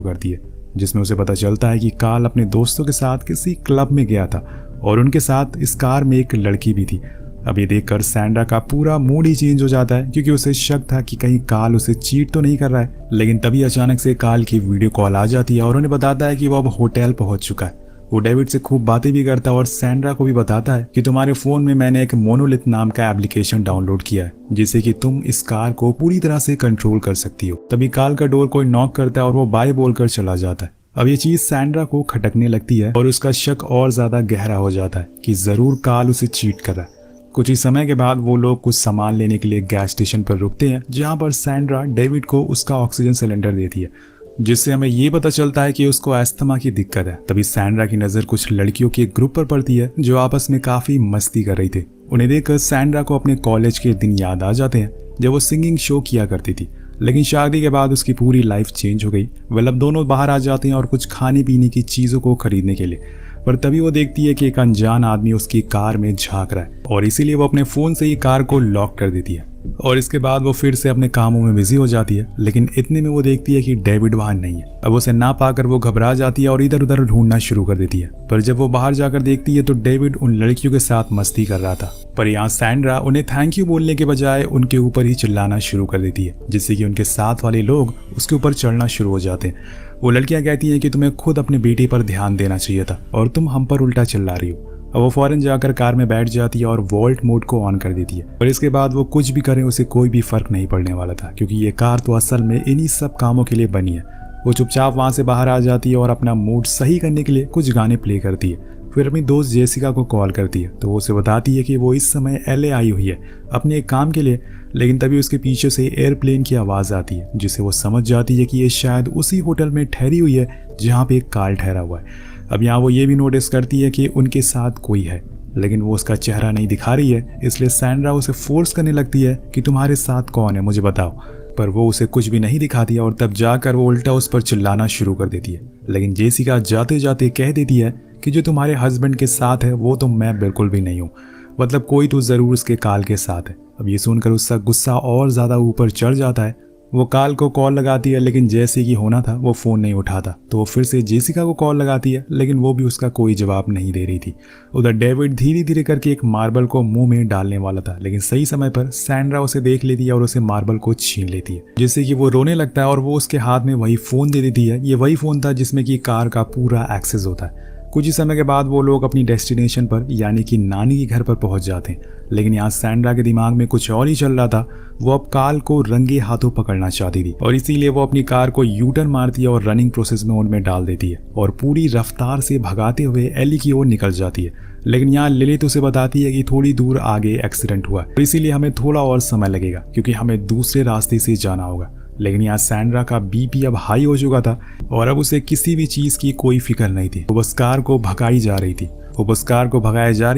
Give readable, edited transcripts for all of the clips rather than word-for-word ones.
करती है, जिसमें उसे पता चलता है कि कार्ल अपने दोस्तों के साथ किसी क्लब में गया था और उनके साथ इस कार में एक लड़की भी थी। अब ये देखकर सैंड्रा का पूरा मूड ही चेंज हो जाता है, क्योंकि उसे शक था कि कहीं कार्ल उसे चीट तो नहीं कर रहा है। लेकिन तभी अचानक से कार्ल की वीडियो कॉल आ जाती है और उन्हें बताता है कि वो अब होटल पहुंच चुका है। वो डेविड से खूब बातें भी करता है और सैंड्रा को भी बताता है कि तुम्हारे फोन में मैंने एक मोनोलिथ नाम का एप्लीकेशन डाउनलोड किया है, जिससे कि तुम इस कार को पूरी तरह से कंट्रोल कर सकती हो। तभी कार्ल का डोर कोई नॉक करता है और वो बाय बोलकर चला जाता है। अब ये चीज सैंड्रा को खटकने लगती है और उसका शक और ज्यादा गहरा हो जाता है कि जरूर कार्ल उसे चीट कर रहा है। कुछ ही समय के बाद वो लोग कुछ सामान लेने के लिए गैस स्टेशन पर रुकते हैं, जहाँ पर सैंड्रा डेविड को उसका ऑक्सीजन सिलेंडर देती है, जिससे हमें ये पता चलता है कि उसको अस्थमा की दिक्कत है। तभी सैंड्रा की नजर कुछ लड़कियों के एक ग्रुप पर पड़ती है जो आपस में काफी मस्ती कर रही थी। उन्हें देखकर सैंड्रा को अपने कॉलेज के दिन याद आ जाते हैं जब वो सिंगिंग शो किया करती थी। लेकिन शादी के बाद उसकी पूरी लाइफ चेंज हो गई। वह अब दोनों बाहर आ जाते हैं और कुछ खाने पीने की चीजों को खरीदने के लिए, पर तभी वो देखती है कि एक अनजान आदमी उसकी कार में झांक रहा है और इसीलिए वो अपने फोन से ही कार को लॉक कर देती है। और इसके बाद वो फिर से अपने कामों में बिजी हो जाती है। लेकिन इतने में वो देखती है कि डेविड वहां नहीं है। अब उसे ना पाकर वो घबरा जाती है और इधर उधर ढूंढना शुरू कर देती है। पर जब वो बाहर जाकर देखती है तो डेविड उन लड़कियों के साथ मस्ती कर रहा था। पर यहाँ सैंड्रा उन्हें थैंक यू बोलने के बजाय उनके ऊपर ही चिल्लाना शुरू कर देती है, जिससे कि उनके साथ वाले लोग उसके ऊपर चढ़ना शुरू हो जाते हैं। वो लड़कियां कहती हैं कि तुम्हें खुद अपने बेटे पर ध्यान देना चाहिए था और तुम हम पर उल्टा चिल्ला रही हो। अब वो फौरन जाकर कार में बैठ जाती है और वॉल्ट मोड को ऑन कर देती है। और इसके बाद वो कुछ भी करें उसे कोई भी फर्क नहीं पड़ने वाला था, क्योंकि ये कार तो असल में इन्हीं सब कामों के लिए बनी है। वो चुपचाप वहां से बाहर आ जाती है और अपना मूड सही करने के लिए कुछ गाने प्ले करती है। फिर अपनी दोस्त जेसिका को कॉल करती है तो वो उसे बताती है कि वो इस समय LA आई हुई है अपने एक काम के लिए। लेकिन तभी उसके पीछे से एयरप्लेन की आवाज़ आती है, जिससे वो समझ जाती है कि ये शायद उसी होटल में ठहरी हुई है जहाँ पे एक कार ठहरा हुआ है। अब यहाँ वो ये भी नोटिस करती है कि उनके साथ कोई है, लेकिन वो उसका चेहरा नहीं दिखा रही है। इसलिए सैंड्रा उसे फोर्स करने लगती है कि तुम्हारे साथ कौन है, मुझे बताओ। पर वो उसे कुछ भी नहीं दिखाती है और तब जाकर वो उल्टा उस पर चिल्लाना शुरू कर देती है। लेकिन जेसिका जाते जाते कह देती है कि जो तुम्हारे हस्बैंड के साथ है वो तो मैं बिल्कुल भी नहीं हूँ, मतलब कोई तो ज़रूर उसके कार्ल के साथ है। अब ये सुनकर उसका गुस्सा और ज़्यादा ऊपर चढ़ जाता है। वो कार्ल को कॉल लगाती है, लेकिन जैसे कि होना था वो फ़ोन नहीं उठाता। तो वो फिर से जेसिका को कॉल लगाती है, लेकिन वो भी उसका कोई जवाब नहीं दे रही थी। उधर डेविड धीरे धीरे करके एक मार्बल को मुंह में डालने वाला था, लेकिन सही समय पर सैंड्रा उसे देख लेती है और उसे मार्बल को छीन लेती है, जिससे कि वो रोने लगता है। और वो उसके हाथ में वही फ़ोन दे देती है। ये वही फ़ोन था जिसमें कि कार का पूरा एक्सेस होता है। कुछ ही समय के बाद वो लोग अपनी डेस्टिनेशन पर यानी कि नानी के घर पर पहुंच जाते हैं। लेकिन यहाँ सैंड्रा के दिमाग में कुछ और ही चल रहा था। वो अब कार्ल को रंगे हाथों पकड़ना चाहती थी और इसीलिए वो अपनी कार को यूटर्न मारती है और रनिंग प्रोसेस मोड में डाल देती है और पूरी रफ्तार से भगाते हुए एली की ओर निकल जाती है। लेकिन यहाँ लिलिथ उसे बताती है कि थोड़ी दूर आगे एक्सीडेंट हुआ है, इसीलिए हमें थोड़ा और समय लगेगा क्योंकि हमें दूसरे रास्ते से जाना होगा। लेकिन यहाँ सैंड्रा का बीपी अब हाई हो चुका था और अब उसे किसी भी चीज की कोई फिक्र नहीं थी। वो बस कार को भगाई जा रही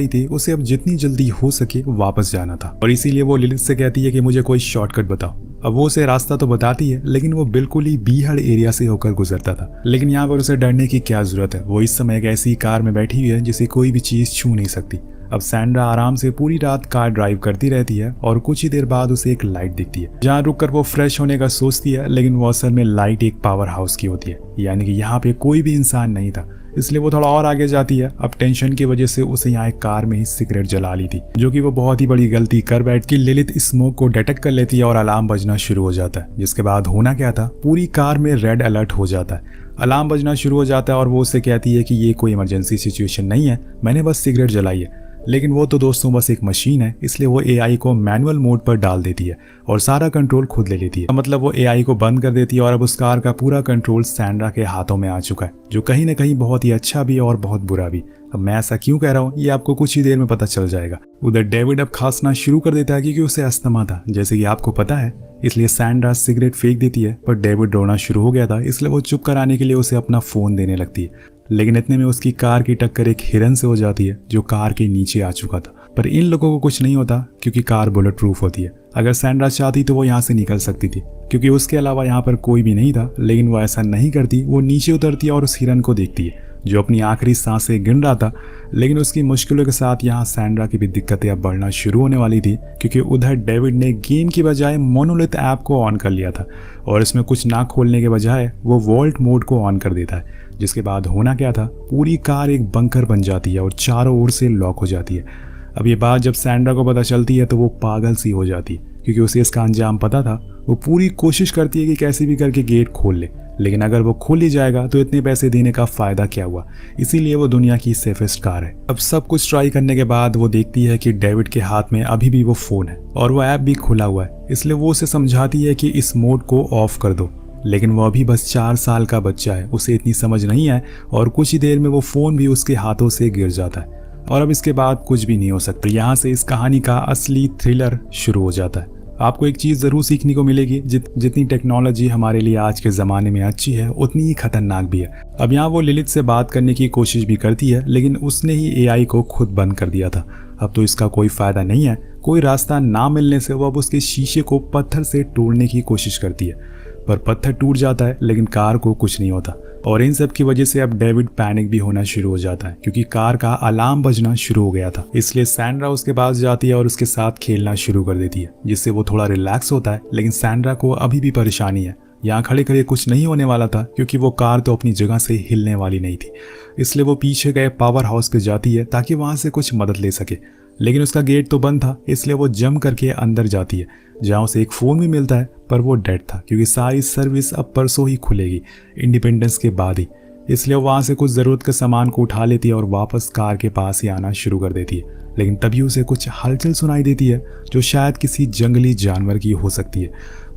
थी। उसे अब जितनी जल्दी हो सके वापस जाना था और इसीलिए वो लिलिथ से कहती है कि मुझे कोई शॉर्टकट बताओ। अब वो उसे रास्ता तो बताती है, लेकिन वो बिल्कुल ही बीहड़ एरिया से होकर गुजरता था। लेकिन यहाँ पर उसे डरने की क्या जरूरत है, वो इस समय एक ऐसी कार में बैठी हुई है जिसे कोई भी चीज छू नहीं सकती। अब सैंड्रा आराम से पूरी रात कार ड्राइव करती रहती है और कुछ ही देर बाद उसे एक लाइट दिखती है, जहाँ रुककर वो फ्रेश होने का सोचती है। लेकिन वो असल में लाइट एक पावर हाउस की होती है, यानी कि यहाँ पे कोई भी इंसान नहीं था। इसलिए वो थोड़ा और आगे जाती है। अब टेंशन की वजह से उसे यहाँ एक कार में ही सिगरेट जला ली थी, जो कि वो बहुत ही बड़ी गलती कर बैठ की लिलिथ स्मोक को डिटेक्ट कर लेती है और अलार्म बजना शुरू हो जाता है। जिसके बाद होना क्या था, पूरी कार में रेड अलर्ट हो जाता है, अलार्म बजना शुरू हो जाता है और वो उससे कहती है कि ये कोई इमरजेंसी सिचुएशन नहीं है, मैंने बस सिगरेट जलाई है। लेकिन वो तो दोस्तों बस एक मशीन है, इसलिए वो AI को मैनुअल मोड पर डाल देती है और सारा कंट्रोल खुद ले लेती है। मतलब वो AI को बंद कर देती है और अब उस कार का पूरा कंट्रोल सैंड्रा के हाथों में आ चुका है, जो कहीं ना कहीं बहुत ही अच्छा भी और बहुत बुरा भी। अब मैं ऐसा क्यों कह रहा हूँ ये आपको कुछ ही देर में पता चल जाएगा। उधर डेविड अब खांसना शुरू कर देता है क्योंकि उसे अस्थमा था, जैसे कि आपको पता है। इसलिए सैंड्रा सिगरेट फेंक देती है, पर डेविड रोना शुरू हो गया था, इसलिए वो चुप कराने के लिए उसे अपना फोन देने लगती है। लेकिन इतने में उसकी कार की टक्कर एक हिरन से हो जाती है, जो कार के नीचे आ चुका था। पर इन लोगों को कुछ नहीं होता क्योंकि कार बुलेट प्रूफ होती है। अगर सैंड्रा चाहती तो वो यहाँ से निकल सकती थी, क्योंकि उसके अलावा यहाँ पर कोई भी नहीं था। लेकिन वो ऐसा नहीं करती, वो नीचे उतरती है और उस हिरन को देखती है जो अपनी आखिरी सांसें गिन रहा था। लेकिन उसकी मुश्किलों के साथ यहाँ सैंड्रा की भी दिक्कतें अब बढ़ना शुरू होने वाली थी, क्योंकि उधर डेविड ने गेम की बजाय मोनोलिथ ऐप को ऑन कर लिया था और इसमें कुछ ना खोलने के बजाय वो वॉल्ट मोड को ऑन कर देता है। जिसके बाद होना क्या था, पूरी कार एक बंकर बन जाती है और चारों ओर से लॉक हो जाती है। अब ये बात जब सैंड्रा को पता चलती है तो वो पागल सी हो जाती है, क्योंकि उसे इसका अंजाम पता था। वो पूरी कोशिश करती है कि कैसे भी करके गेट खोल ले, लेकिन अगर वो खोल ही जाएगा तो इतने पैसे देने का फायदा क्या हुआ। इसीलिए वो दुनिया की सेफेस्ट कार है। अब सब कुछ ट्राई करने के बाद वो देखती है कि डेविड के हाथ में अभी भी वो फोन है और वो ऐप भी खुला हुआ है। इसलिए वो उसे समझाती है कि इस मोड को ऑफ कर दो, लेकिन वो अभी बस 4 साल का बच्चा है, उसे इतनी समझ नहीं है और कुछ ही देर में वो फोन भी उसके हाथों से गिर जाता है और अब इसके बाद कुछ भी नहीं हो सकता। यहाँ से इस कहानी का असली थ्रिलर शुरू हो जाता है। आपको एक चीज़ ज़रूर सीखने को मिलेगी, जितनी टेक्नोलॉजी हमारे लिए आज के ज़माने में अच्छी है उतनी ही खतरनाक भी है। अब यहाँ वो लिलिथ से बात करने की कोशिश भी करती है, लेकिन उसने ही एआई को खुद बंद कर दिया था। अब तो इसका कोई फ़ायदा नहीं है। कोई रास्ता ना मिलने से वो अब उसके शीशे को पत्थर से तोड़ने की कोशिश करती है, पर पत्थर टूट जाता है लेकिन कार को कुछ नहीं होता। और इन सब की वजह से अब डेविड पैनिक भी होना शुरू हो जाता है, क्योंकि कार का अलार्म बजना शुरू हो गया था। इसलिए सैंड्रा उसके पास जाती है और उसके साथ खेलना शुरू कर देती है, जिससे वो थोड़ा रिलैक्स होता है। लेकिन सैंड्रा को अभी भी परेशानी है। यहाँ खड़े खड़े कुछ नहीं होने वाला था, क्योंकि वो कार तो अपनी जगह से हिलने वाली नहीं थी। इसलिए वो पीछे गए पावर हाउस पे जाती है ताकि वहां से कुछ मदद ले सके, लेकिन उसका गेट तो बंद था। इसलिए वो जम करके अंदर जाती है, जहाँ उसे एक फ़ोन भी मिलता है, पर वो डेड था, क्योंकि सारी सर्विस अब परसों ही खुलेगी, इंडिपेंडेंस के बाद ही। इसलिए वो वहाँ से कुछ ज़रूरत के सामान को उठा लेती है और वापस कार के पास ही आना शुरू कर देती है। लेकिन तभी उसे कुछ हलचल सुनाई देती है, जो शायद किसी जंगली जानवर की हो सकती है।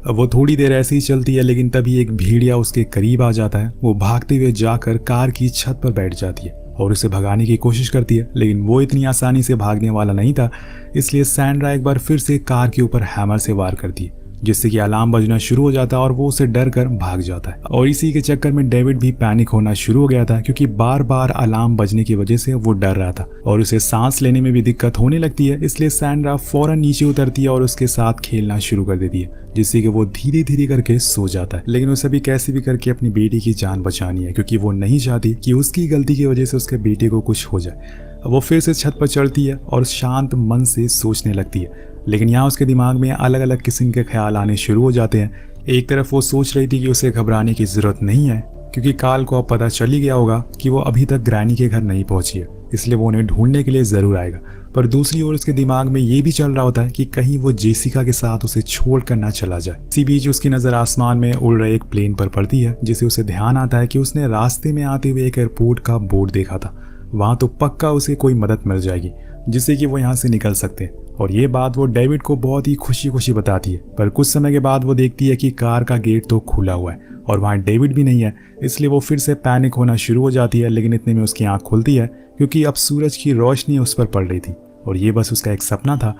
अब वो थोड़ी देर ऐसे ही चलती है, लेकिन तभी एक भेड़िया उसके करीब आ जाता है। वो भागते हुए जाकर कार की छत पर बैठ जाती है और उसे भगाने की कोशिश करती है, लेकिन वो इतनी आसानी से भागने वाला नहीं था। इसलिए सैंड्रा एक बार फिर से कार के ऊपर हैमर से वार करती है, जिससे कि अलार्म बजना शुरू हो जाता है और वो उसे डर कर भाग जाता है। और इसी के चक्कर में डेविड भी पैनिक होना शुरू हो गया था, क्योंकि बार बार अलार्म बजने की वजह से वो डर रहा था और उसे सांस लेने में भी दिक्कत होने लगती है। इसलिए सैंड्रा फौरन नीचे उतरती है और उसके साथ खेलना शुरू कर देती है, जिससे कि वो धीरे धीरे करके सो जाता है। लेकिन उसे भी कैसे भी करके अपनी बेटी की जान बचानी है, क्योंकि वो नहीं चाहती कि उसकी गलती की वजह से उसके बेटे को कुछ हो जाए। वो फिर से छत पर चढ़ती है और शांत मन से सोचने लगती है, लेकिन यहाँ उसके दिमाग में अलग अलग किस्म के ख्याल आने शुरू हो जाते हैं। एक तरफ वो सोच रही थी कि उसे घबराने की ज़रूरत नहीं है, क्योंकि काल को अब पता चल ही गया होगा कि वो अभी तक ग्रैनी के घर नहीं पहुंची है, इसलिए वो उन्हें ढूंढने के लिए ज़रूर आएगा। पर दूसरी ओर उसके दिमाग में ये भी चल रहा होता है कि कहीं वो जेसिका के साथ उसे छोड़ कर ना चला जाए। इसी बीच उसकी नज़र आसमान में उड़ रहे एक प्लेन पर पड़ती है, जिससे उसे ध्यान आता है कि उसने रास्ते में आते हुए एक एयरपोर्ट का बोर्ड देखा था। वहाँ तो पक्का उसे कोई मदद मिल जाएगी, जिससे कि वो यहाँ से निकल सकते हैं। और ये बात वो डेविड को बहुत ही खुशी खुशी बताती है। पर कुछ समय के बाद वो देखती है कि कार का गेट तो खुला हुआ है और वहाँ डेविड भी नहीं है। इसलिए वो फिर से पैनिक होना शुरू हो जाती है, लेकिन इतने में उसकी आंख खुलती है, क्योंकि अब सूरज की रोशनी उस पर पड़ रही थी और ये बस उसका एक सपना था।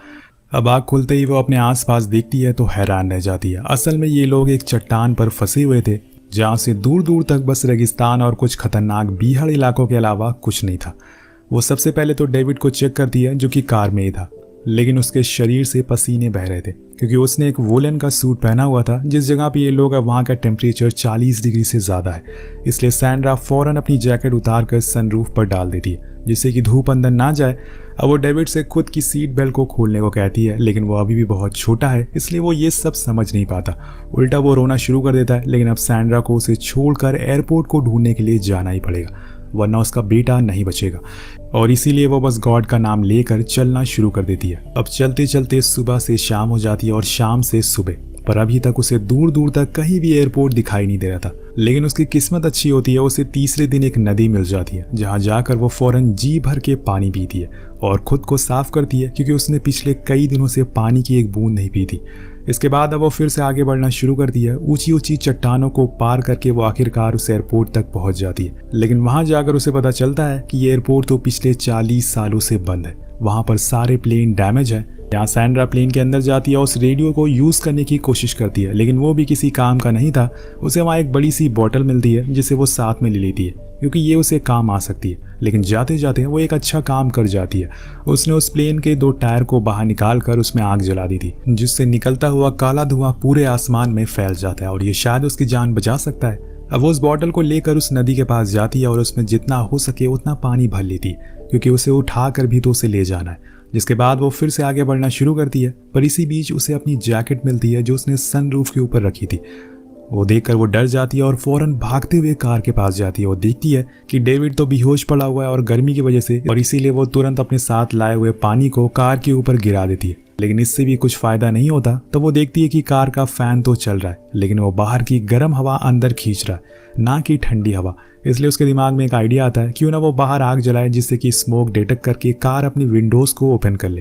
अब आँख खुलते ही वो अपने आसपास देखती है तो हैरान रह जाती है। असल में ये लोग एक चट्टान पर फंसे हुए थे, जहाँ से दूर दूर तक बस रेगिस्तान और कुछ खतरनाक बीहड़ इलाकों के अलावा कुछ नहीं था। वो सबसे पहले तो डेविड को चेक करती है, जो कि कार में ही था, लेकिन उसके शरीर से पसीने बह रहे थे, क्योंकि उसने एक वोलन का सूट पहना हुआ था। जिस जगह पे ये लोग, अब वहाँ का टेम्परेचर 40 डिग्री से ज़्यादा है। इसलिए सैंड्रा फौरन अपनी जैकेट उतार कर सनरूफ पर डाल देती है, जिससे कि धूप अंदर ना जाए। अब वो डेविड से खुद की सीट बेल्ट को खोलने को कहती है, लेकिन वो अभी भी बहुत छोटा है, इसलिए वो ये सब समझ नहीं पाता। उल्टा वो रोना शुरू कर देता है। लेकिन अब सैंड्रा को उसे छोड़कर एयरपोर्ट को ढूंढने के लिए जाना ही पड़ेगा, वरना उसका बेटा नहीं बचेगा। और इसीलिए वो बस गॉड का नाम लेकर चलना शुरू कर देती है। अब चलते चलते सुबह से शाम हो जाती है और शाम से सुबह, पर अभी तक उसे दूर दूर तक कहीं भी एयरपोर्ट दिखाई नहीं दे रहा था। लेकिन उसकी किस्मत अच्छी होती है, उसे तीसरे दिन एक नदी मिल जाती है, जहाँ जाकर वो फौरन जी भर के पानी पीती है और खुद को साफ करती है, क्योंकि उसने पिछले कई दिनों से पानी की एक बूंद नहीं पी थी। इसके बाद अब वो फिर से आगे बढ़ना शुरू करती है। ऊंची ऊंची चट्टानों को पार करके वो आखिरकार उस एयरपोर्ट तक पहुंच जाती है। लेकिन वहां जाकर उसे पता चलता है कि ये एयरपोर्ट तो पिछले 40 सालों से बंद है। वहां पर सारे प्लेन डैमेज है। यहाँ सैंड्रा प्लेन के अंदर जाती है, उस रेडियो को यूज करने की कोशिश करती है, लेकिन वो भी किसी काम का नहीं था। उसे वहाँ एक बड़ी सी बोतल मिलती है, जिसे वो साथ में ले लेती है, क्योंकि ये उसे काम आ सकती है। लेकिन जाते जाते वो एक अच्छा काम कर जाती है। उसने उस प्लेन के 2 टायर को बाहर निकाल कर उसमें आग जला दी थी, जिससे निकलता हुआ काला धुआं पूरे आसमान में फैल जाता है और ये शायद उसकी जान बचा सकता है। अब वो उस बॉटल को लेकर उस नदी के पास जाती है और उसमें जितना हो सके उतना पानी भर लेती है, क्योंकि उसे उठा कर भी तो उसे ले जाना है। जिसके बाद वो फिर से आगे बढ़ना शुरू करती है, पर इसी बीच उसे अपनी जैकेट मिलती है जो उसने सनरूफ के ऊपर रखी थी। वो देखकर वो डर जाती है और फौरन भागते हुए कार के पास जाती है। वो देखती है कि डेविड तो बेहोश पड़ा हुआ है और गर्मी की वजह से, और इसीलिए वो तुरंत अपने साथ लाए हुए पानी को कार के ऊपर गिरा देती है। लेकिन इससे भी कुछ फायदा नहीं होता। तो वो देखती है कि कार का फैन तो चल रहा है, लेकिन वो बाहर की गर्म हवा अंदर खींच रहा है, ना कि ठंडी हवा। इसलिए उसके दिमाग में एक आइडिया आता है, क्यों ना वो बाहर आग जलाए जिससे कि स्मोक डिटेक्ट करके कार अपनी विंडोज को ओपन कर ले।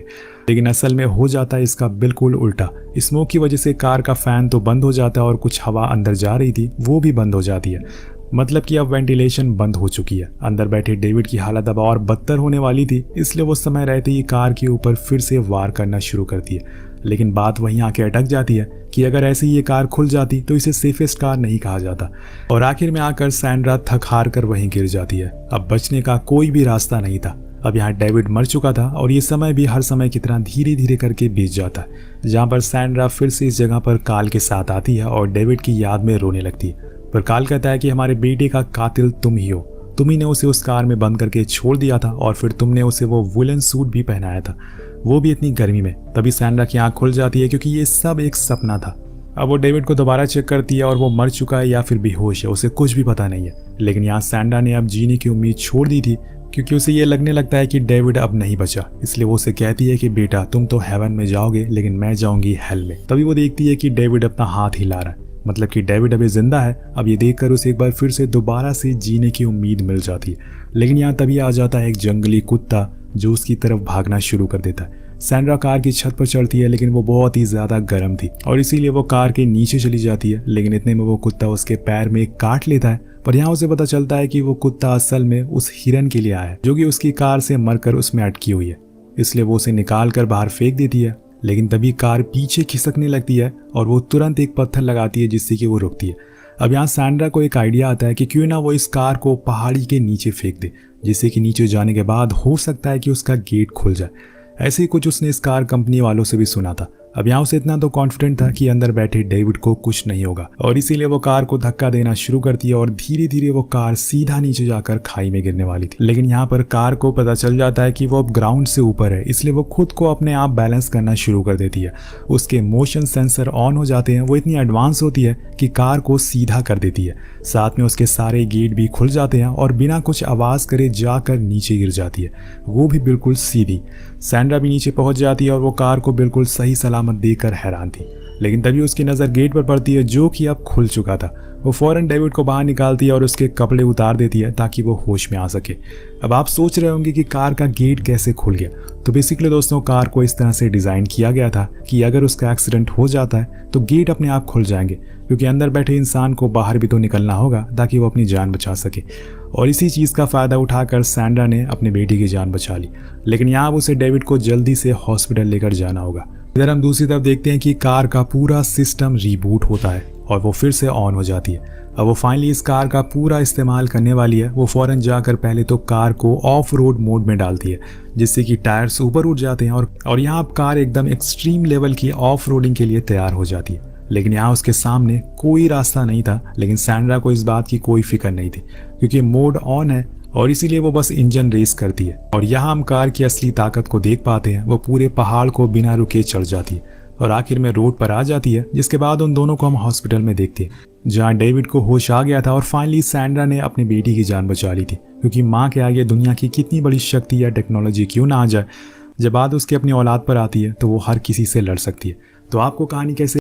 लेकिन असल में हो जाता है इसका बिल्कुल उल्टा। स्मोक की वजह से कार का फैन तो बंद हो जाता है और कुछ हवा अंदर जा रही थी वो भी बंद हो जाती है। मतलब कि अब वेंटिलेशन बंद हो चुकी है। अंदर बैठे डेविड की हालत अब और बदतर होने वाली थी, इसलिए वो समय रहते ही कार के ऊपर फिर से वार करना शुरू करती है। लेकिन बात वहीं आके अटक जाती है कि अगर ऐसे ही ये कार खुल जाती तो इसे सेफेस्ट कार नहीं कहा जाता। और आखिर में आकर सैंड्रा थक हार कर वहीं गिर जाती है। अब बचने का कोई भी रास्ता नहीं था। अब यहाँ डेविड मर चुका था और ये समय भी हर समय की तरह धीरे धीरे करके बीत जाता है, जहाँ पर सैंड्रा फिर से इस जगह पर काल के साथ आती है और डेविड की याद में रोने लगती है। पर काल कहता है कि हमारे बेटे का कातिल तुम ही हो, तुम ही ने उसे उस कार में बंद करके छोड़ दिया था और फिर तुमने उसे वो वुलन सूट भी पहनाया था, वो भी इतनी गर्मी में। तभी सैंड्रा की आंख खुल जाती है, क्योंकि ये सब एक सपना था। अब वो डेविड को दोबारा चेक करती है और वो मर चुका है या फिर बेहोश है, उसे कुछ भी पता नहीं है। लेकिन यहाँ सैंड्रा ने अब जीने की उम्मीद छोड़ दी थी, क्योंकि उसे ये लगने लगता है कि डेविड अब नहीं बचा। इसलिए वो उसे कहती है कि बेटा तुम तो हेवन में जाओगे, लेकिन मैं जाऊंगी हेल में। तभी वो देखती है कि डेविड अपना हाथ हिला रहा है, मतलब कि डेविड अभी जिंदा है। अब ये देखकर उसे एक बार फिर से दोबारा से जीने की उम्मीद मिल जाती है। लेकिन यहाँ तभी आ जाता है एक जंगली कुत्ता जो उसकी तरफ भागना शुरू कर देता है। सैंड्रा कार की छत पर चढ़ती है, लेकिन वो बहुत ही ज्यादा गर्म थी और इसीलिए वो कार के नीचे चली जाती है। लेकिन इतने में वो कुत्ता उसके पैर में काट लेता है। पर यहाँ उसे पता चलता है कि वो कुत्ता असल में उस हिरन के लिए आया है, जो कि उसकी कार से मरकर उसमें अटकी हुई है। इसलिए वो उसे निकाल कर बाहर फेंक देती है। लेकिन तभी कार पीछे खिसकने लगती है और वो तुरंत एक पत्थर लगाती है जिससे कि वो रुकती है। अब यहाँ सैंड्रा को एक आइडिया आता है कि क्यों ना वो इस कार को पहाड़ी के नीचे फेंक दे, जिससे कि नीचे जाने के बाद हो सकता है कि उसका गेट खुल जाए। ऐसे ही कुछ उसने इस कार कंपनी वालों से भी सुना था। अब यहाँ उसे इतना तो कॉन्फिडेंट था कि अंदर बैठे डेविड को कुछ नहीं होगा, और इसीलिए वो कार को धक्का देना शुरू करती है और धीरे धीरे वो कार सीधा नीचे जाकर खाई में गिरने वाली थी। लेकिन यहाँ पर कार को पता चल जाता है कि वो अब ग्राउंड से ऊपर है, इसलिए वो खुद को अपने आप बैलेंस करना शुरू कर देती है। उसके मोशन सेंसर ऑन हो जाते हैं। वो इतनी एडवांस होती है कि कार को सीधा कर देती है। साथ में उसके सारे गेट भी खुल जाते हैं और बिना कुछ आवाज करे जाकर नीचे गिर जाती है, वो भी बिल्कुल सीधी। सैंड्रा भी नीचे पहुंच जाती है और वो कार को बिल्कुल सही सलामत देखकर हैरान थी। लेकिन तभी उसकी नज़र गेट पर पड़ती है, जो कि अब खुल चुका था। वो फौरन डेविड को बाहर निकालती है और उसके कपड़े उतार देती है ताकि वो होश में आ सके। अब आप सोच रहे होंगे कि कार का गेट कैसे खुल गया। तो बेसिकली दोस्तों, कार को इस तरह से डिज़ाइन किया गया था कि अगर उसका एक्सीडेंट हो जाता है तो गेट अपने आप खुल जाएंगे, क्योंकि अंदर बैठे इंसान को बाहर भी तो निकलना होगा ताकि वो अपनी जान बचा सके। और इसी चीज़ का फ़ायदा उठाकर सैंड्रा ने अपने बेटी की जान बचा ली। लेकिन यहाँ उसे डेविड को जल्दी से हॉस्पिटल लेकर जाना होगा। इधर हम दूसरी तरफ देखते हैं कि कार का पूरा सिस्टम रीबूट होता है और वो फिर से ऑन हो जाती है। अब वो फाइनली इस कार का पूरा इस्तेमाल करने वाली है। वो फौरन जाकर पहले तो कार को ऑफ रोड मोड में डालती है, जिससे कि टायर्स ऊपर उठ जाते हैं और यहाँ अब कार एकदम एक्सट्रीम लेवल की ऑफ रोडिंग के लिए तैयार हो जाती है। लेकिन यहाँ उसके सामने कोई रास्ता नहीं था। लेकिन सैंड्रा को इस बात की कोई फिक्र नहीं थी, क्योंकि मोड ऑन है और इसीलिए वो बस इंजन रेस करती है। और यहाँ हम कार की असली ताकत को देख पाते हैं। वो पूरे पहाड़ को बिना रुके चढ़ जाती है और आखिर में रोड पर आ जाती है, जिसके बाद उन दोनों को हम हॉस्पिटल में देखते हैं, जहाँ डेविड को होश आ गया था और फाइनली सैंड्रा ने अपनी बेटी की जान बचा ली थी। क्योंकि माँ के आगे दुनिया की कितनी बड़ी शक्ति या टेक्नोलॉजी क्यों ना आ जाए, जब बात उसकी अपनी औलाद पर आती है तो वो हर किसी से लड़ सकती है। तो आपको कहानी कैसे